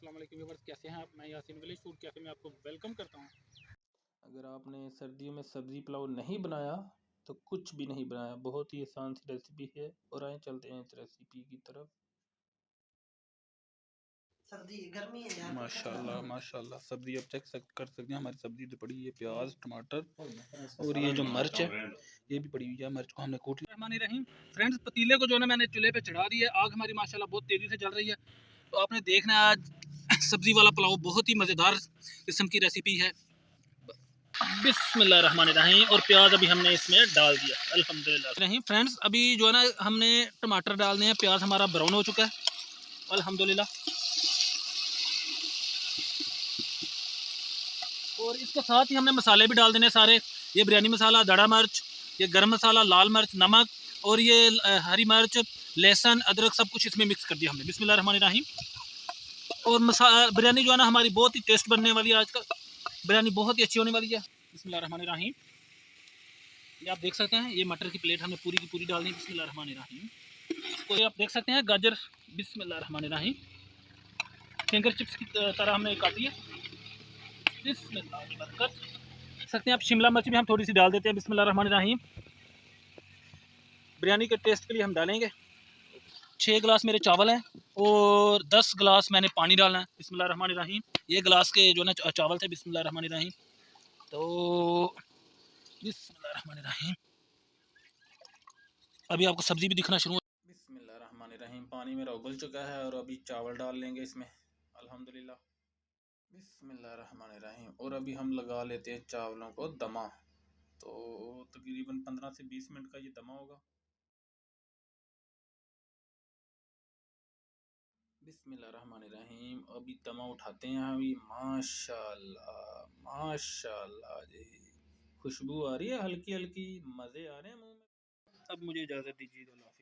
अस्सलाम वालेकुम व्यूअर्स, कैसे हैं आप। मैं यासीन विलेज फूड कैफ़े में आपको वेलकम करता हूं। अगर आपने सर्दियों में सब्ज़ी पुलाव नहीं बनाया तो कुछ भी नहीं बनाया। बहुत ही आसान सी रेसिपी है और आए चलते हैं इस रेसिपी की तरफ। सर्दी गर्मी है यार। माशाल्लाह माशाल्लाह, सब्ज़ी आप चेक कर सकते हैं। हमारी सब्ज़ी तो पड़ी है, प्याज टमाटर और ये जो मिर्च है ये भी पड़ी हुई है। मिर्च को हमने कूट लिया। रहमानी रहीम फ्रेंड्स, पतीले को जो है मैंने चूल्हे पे चढ़ा दिया। आग हमारी माशाल्लाह बहुत तेज़ी से जल रही है। तो आपने देखना है आज सब्ज़ी वाला पुलाव बहुत ही मज़ेदार किस्म की रेसिपी है। बिस्मिल्लाहिर्रहमानिर्रहीम। और प्याज अभी हमने इसमें डाल दिया अल्हम्दुलिल्लाह। नहीं फ्रेंड्स, अभी जो है ना हमने टमाटर डालने हैं। प्याज हमारा ब्राउन हो चुका है अल्हम्दुलिल्लाह। और इसके साथ ही हमने मसाले भी डाल देने सारे। ये बिरयानी मसाला, दड़ा मिर्च, ये गरम मसाला, लाल मिर्च, नमक और ये हरी मिर्च, लहसुन, अदरक सब कुछ इसमें मिक्स कर दिया हमने। बिस्मिल्लाहिर्रहमानिर्रहीम। और बिरयानी जो है ना हमारी बहुत ही टेस्ट बनने वाली है। आज का बिरयानी बहुत ही अच्छी होने वाली है। बिस्मिल्लाहिर्रहमानिर्रहीम। ये आप देख सकते हैं, ये मटर की प्लेट हमने पूरी की पूरी डाल दी। बिस्मिल्लाहिर्रहमानिर्रहीम। इसको ये आप देख सकते हैं, गाजर बिस्मिल्लाहिर्रहमानिर्रहीम फिंगर चिप्स की तरह हमने काटी है। बिस्मिल्लाह देख सकते हैं आप, शिमला मिर्च भी हम थोड़ी सी डाल देते हैं। बिस्मिल्लाहिर्रहमानिर्रहीम। बिरयानी के टेस्ट के लिए हम डालेंगे। 6 गिलास मेरे चावल हैं और 10 गिलास मैंने पानी डालना है। बिस्मिल्लाहिर्रहमानिर्रहीम। ये गिलास के जो ना चावल थे। बिस्मिल्लाहिर्रहमानिर्रहीम। तो बिस्मिल्लाहिर्रहमानिर्रहीम। अभी आपको सब्जी भी दिखना शुरू। बिस्मिल्लाहिर्रहमानिर्रहीम। पानी मेरा उबल चुका है और अभी चावल डाल लेंगे इसमें अल्हम्दुलिल्लाह। बिस्मिल्लाहिर्रहमानिर्रहीम। और अभी हम लगा लेते हैं चावलों को दमा। तो तकरीबन 15 से 20 मिनट का ये दमा होगा। बिस्मिल्लाहिर्रहमानिर्रहीम। अभी दमा उठाते हैं अभी। माशाल्लाह माशाल्लाह जी, खुशबू आ रही है हल्की हल्की, मज़े आ रहे हैं मुँह में। अब मुझे इजाज़त दीजिए।